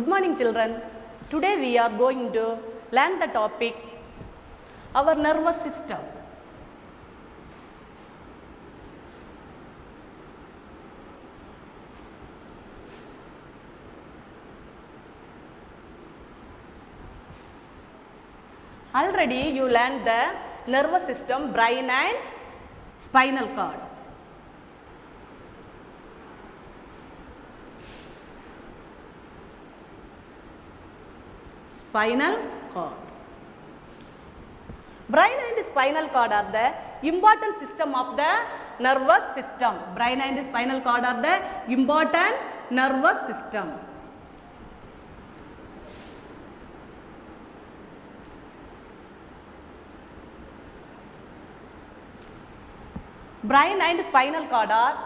Good morning children. Today we are going to learn the topic our nervous system. Already you learned the nervous system, brain and spinal cord. Spinal cord. Brain and spinal cord are the important system of the nervous system. Brain and spinal cord are the important nervous system. Brain and spinal cord are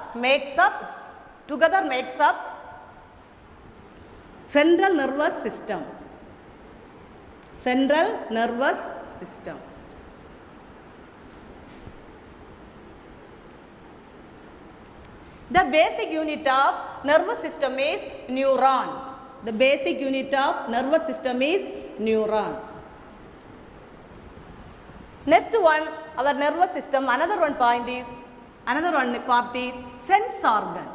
together makes up central nervous system. Central nervous system. The basic unit of nervous system is neuron. The basic unit of nervous system is neuron. Next one, our nervous system, another one part is sense organ.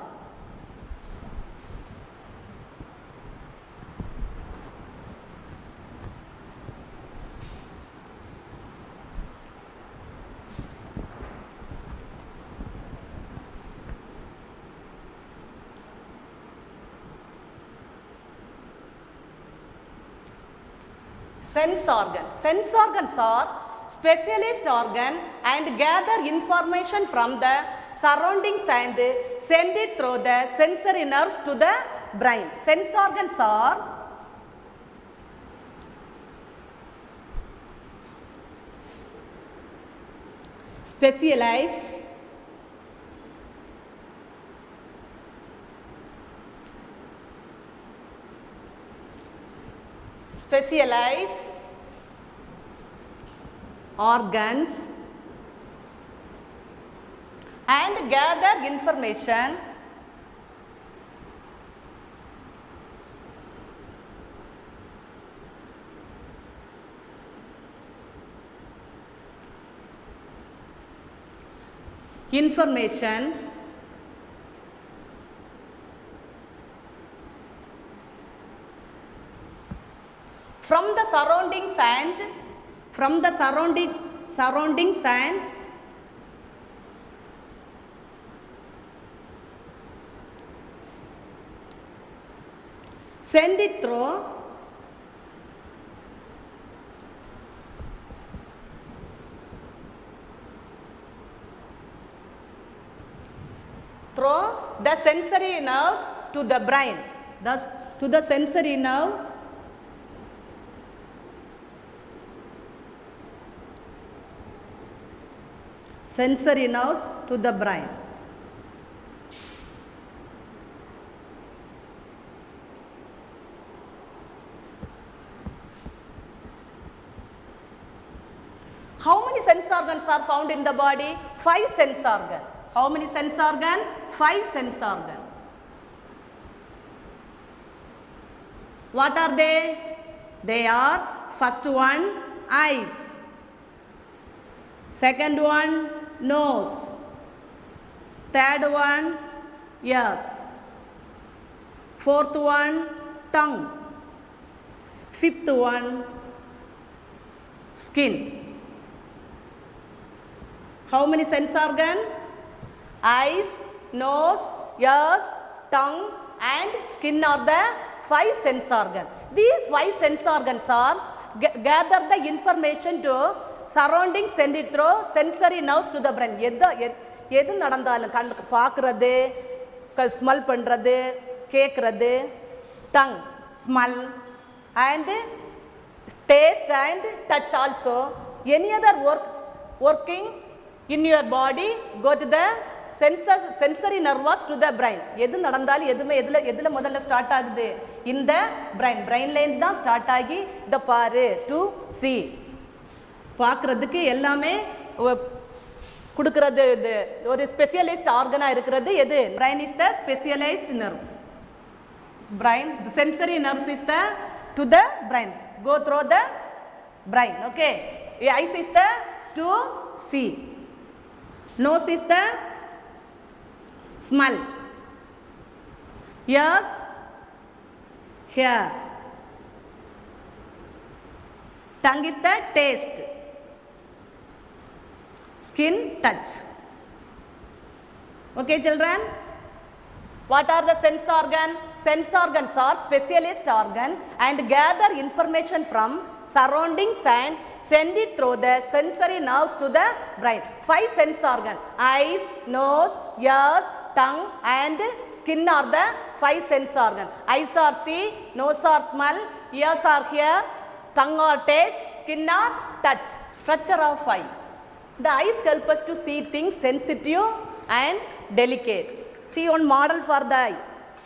Sense organ. Sense organs are specialist organ and gather information from the surroundings and send it through the sensory nerves to the brain. Sense organs are specialized organs and gather information from the surroundings and send it through the sensory nerves to the brain. Thus, to the sensory nerve to the brain. How many sense organs are found in the body? 5 sense organs. How many sense organs? 5 sense organs. What are they? They are, first one, eyes. Second one, nose. Third one, ears. Fourth one, tongue. Fifth one, skin. How many sense organs? Eyes, nose, ears, tongue and skin are the 5 sense organs. These 5 sense organs are gather the information to surroundings, send it through sensory nerves to the brain. எது நடந்தாலும் கண்ணுக்கு பார்க்குறது, smell பண்ணுறது, கேட்குறது, tongue, smell and taste and touch also. Any other working in your body go to the sensory nerves to the brain. எது நடந்தாலும் எதுல முதல்ல ஸ்டார்ட் ஆகுது? இந்த பிரெயின்ல இருந்து தான் ஸ்டார்ட் ஆகி இத பாரு to see. பார்க்கிறதுக்கு எல்லாமே கொடுக்கிறது இது ஒரு ஸ்பெஷலிஸ்ட் ஆர்கனா இருக்கிறது எது? Brain is the specialised nerve. brain. The sensory nerves is the to the brain, go through the brain. Okay, eyes is the to see, nose is the smell, ears hear, tongue is the taste, skin touch. Okay children, what are the sense organ? Sense organs are specialist organ and gather information from surroundings and send it through the sensory nerves to the brain. 5 sense organ: eyes, nose, ears, tongue and skin are the 5 sense organ. Eyes are see, nose are smell, ears are hear, tongue or taste, skin or touch. Structure of eye. The eyes help us to see things sensitive and delicate. See one model for the eye.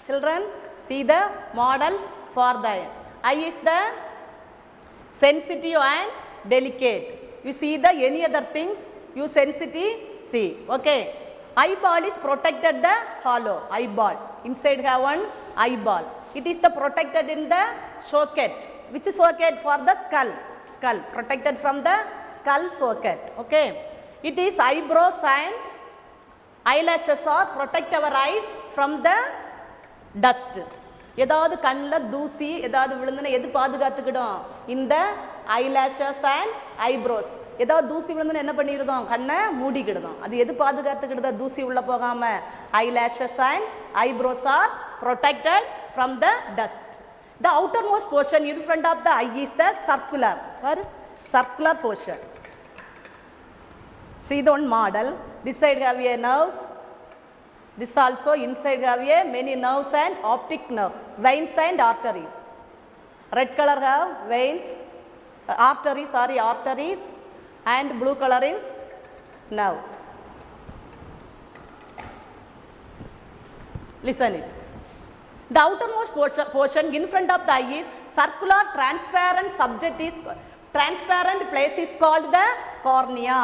Children, see the models for the eye. Eye is the sensitive and delicate. You see the any other things, you sensitive see. Okay. Eyeball is protected the hollow. Eyeball. Inside have one eyeball. It is the protected in the socket. Which socket? For the skull. Skull. Protected from the skull socket. Okay. It is eyebrows and eyelashes are protect our eyes from the dust. ஏதாவது கண்ணில் தூசி ஏதாவது விழுந்துன்னா எது பாதுகாத்துக்கிடும்? இந்த eyelashes and eyebrows. ஏதாவது தூசி விழுந்துன்னா என்ன பண்ணிடுதோம்? கண்ணை மூடிக்கிடுதோம். அது எது பாதுகாத்துக்கிடுதோ தூசி உள்ளே போகாமல்? Eyelashes and eyebrows are protected from the dust. The outermost portion in front of the eye is the circular portion. See the one model. This side have a nerves. This also inside have a many nerves and optic nerve, veins and arteries. Red color have veins, arteries and blue color is nerve. Listen it. The outermost portion in front of the eye is circular transparent transparent place is called the cornea.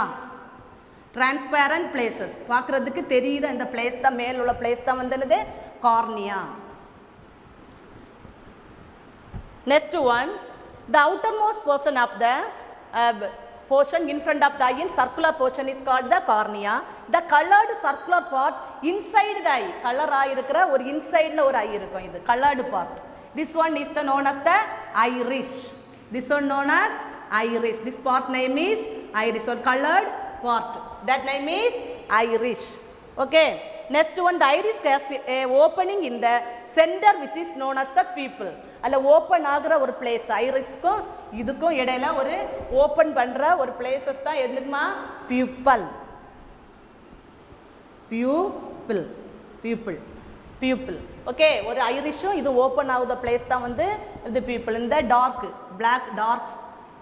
Transparent places. பார்க்கிறதுக்கு தெரியுது அந்த place தான், மேல் உள்ள place தான் வந்து cornea. Next one, the outermost portion of the portion in front of the eye in circular portion is called the cornea. The colored circular part inside the eye, color ஆயிருக்கிற ஒரு இன்சைடில் ஒரு ஐ இருக்கும், இது colored part. This one is the known as the iris. This one known as iris. This part name is iris or colored part. That name is iris. Okay. Next one, the iris has a opening in the center which is known as the pupil. அல்ல open ஆகிற ஒரு place, ஐரிஸ்க்கும் இதுக்கும் இடையில ஒரு open பண்ணுற ஒரு places தான் எதுமா? Pupil. Pupil pupil pupil. Okay, ஒரு ஐரிஷும் இது ஓப்பன் ஆகுத பிளேஸ் தான் வந்து இது பியூப்பிள். இந்த dark black,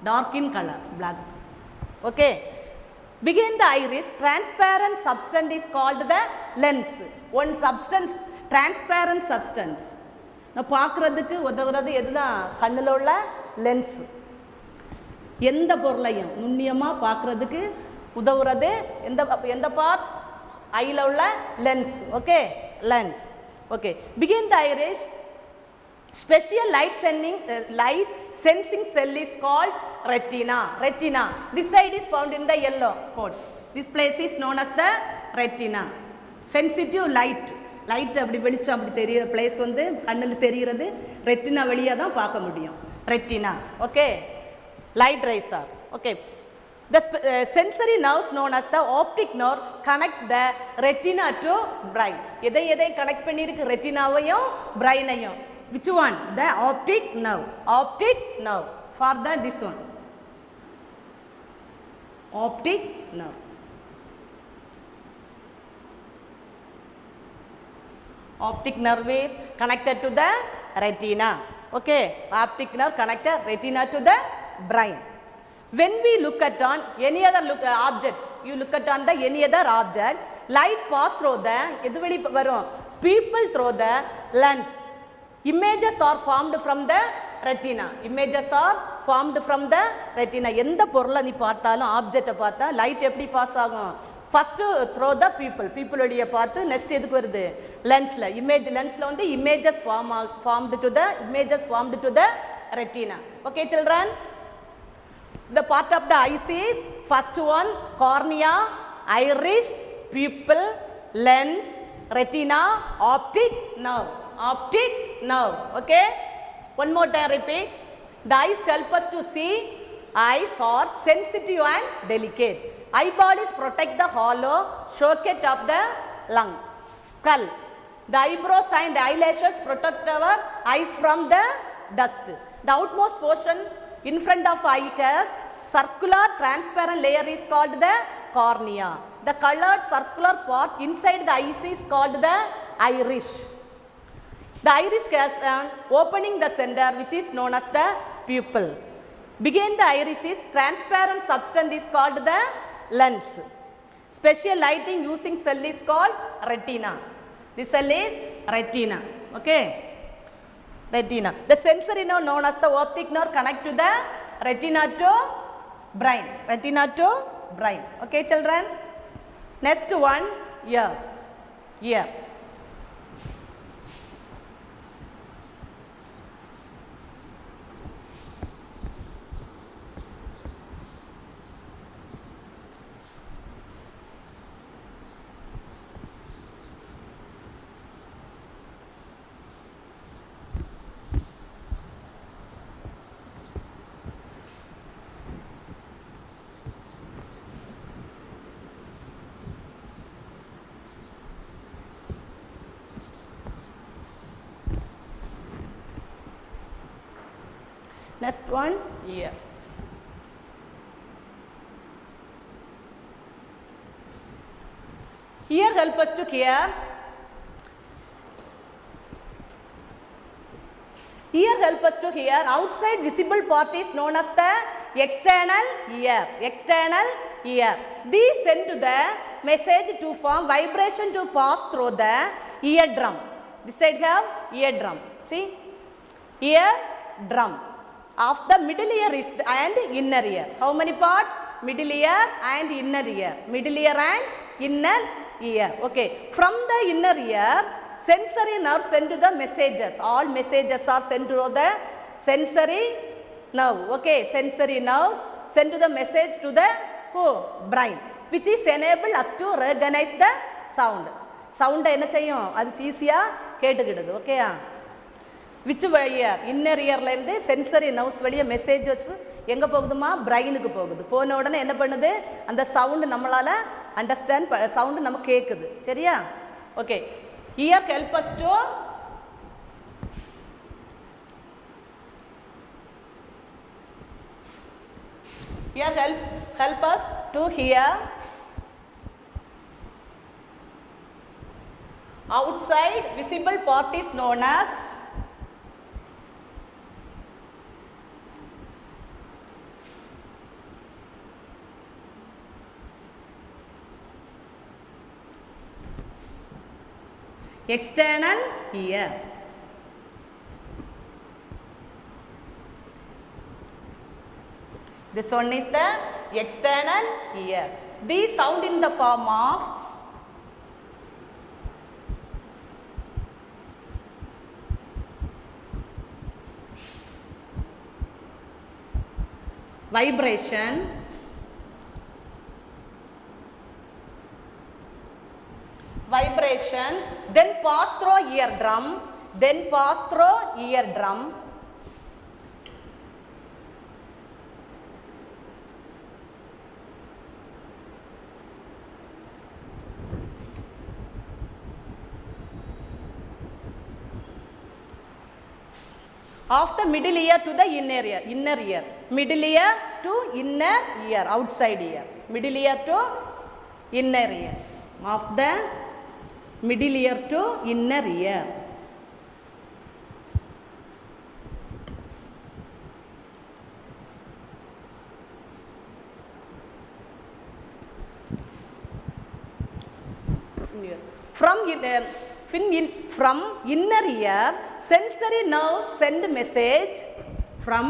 dark in colour black. Okay. Behind the iris, transparent substance is called the lens. One substance, transparent substance. நான் பார்க்குறதுக்கு உதவுறது எதுதான்? கண்ணில் உள்ள லென்ஸ். எந்த பொருளையும் நுண்ணியமாக பார்க்குறதுக்கு உதவுறது எந்த பார்ட்? ஐயில் உள்ள lens. Okay, lens. Okay. Behind the iris, special light sensing cell is called retina. Retina. This side is found in the yellow code. This place is known as the retina. Sensitive light. Light அப்படி வெளிச்சம் அப்படி தெரிகிற place வந்து கண்ணில் தெரிகிறது retina வழியாக தான் பார்க்க முடியும். Retina. Okay. Light rays are. Okay. The sensory nerves known as the optic nerve connect the retina to brain. எதை கனெக்ட் பண்ணியிருக்கு? ரெட்டினாவையும் பிரைனையும். Which one? The optic nerve. Optic nerve. For the this one. Optic nerve. Optic nerve is connected to the retina. Okay. Optic nerve connected retina to the brain. When we look at on any other objects, you look at on the any other object, light pass through the எது வெளி வரும்? People through the lens. Images are formed from the retina. Images are formed from the retina. எந்த பொருளை நீ பார்த்தாலும் ஆப்ஜெக்டை பார்த்தா light எப்படி பாஸ் ஆகும்? first throw the people உடைய பார்த்து next எதுக்கு வருது lensல lensல வந்து images formed to the retina. Okay children, the part of the eyes is first one cornea, iris, pupil, lens, retina, optic nerve. Okay, one more time repeat. The eyes help us to see. Eyes are sensitive and delicate. Eyeballs protect the hollow socket of the lungs, skull. The eyebrows and eyelashes protect our eyes from the dust. The outmost portion in front of eye has circular transparent layer is called the cornea. The colored circular part inside the eyes is called the iris. The iris has an opening the center which is known as the pupil. Behind the iris is transparent substance is called the lens. Special lighting using cell is called retina. This cell is retina. Okay, retina. The sensory nerve known as the optic nerve connect to the retina to brain. Okay children, next one, ear. Next one, ear. Ear help us to hear. Ear help us to hear. Outside visible part is known as the external ear. These send to the message to form vibration to pass through the eardrum. This side have eardrum. See, eardrum. Of the middle ear is and inner ear. How many parts? Middle ear and inner ear. Okay. From the inner ear, sensory nerves send to the messages. All messages are sent to the sensory nerve. Okay. Sensory nerves send to the message to the brain, which is enable us to recognize the sound. Sound என்ன செய்யும்? அது ஈஸியா கேட்டுக்கிடுது. Okay. Which ear? Inner earல இருந்து sensory nerves வழியா messages எங்க போகுதுமா? பிரைனுக்கு போகுது. போன உடனே என்ன பண்ணுது? அந்த சவுண்ட் நம்மளால அண்டர்ஸ்டாண்ட் சவுண்ட் நமக்கு கேக்குது. சரியா? Okay. Ear help us to help us to hear. Outside visible part is known as external ear. This one is the external ear. These sound in the form of vibration, then pass through eardrum, of the middle ear to the inner ear, middle ear to inner ear, outside ear, middle ear to inner ear, of the middle ear to inner ear. From inner ear, sensory nerves send message from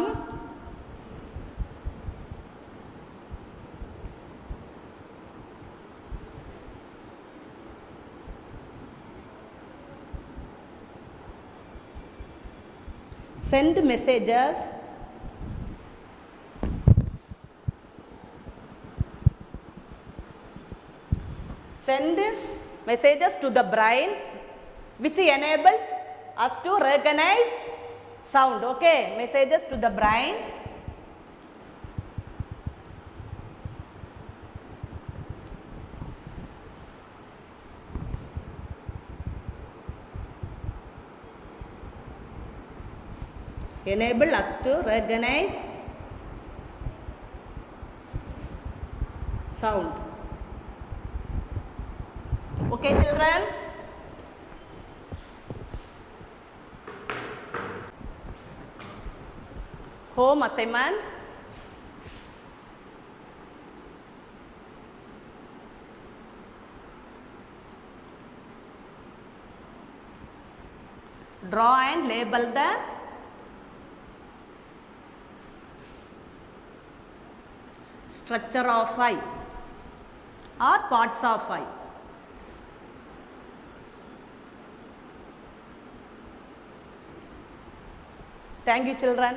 Send messages to the brain which enables us to recognize sound. Okay, messages to the brain enable us to recognize sound. Okay, children. Home assignment. Draw and label the structure of eye or parts of eye. Thank you, children.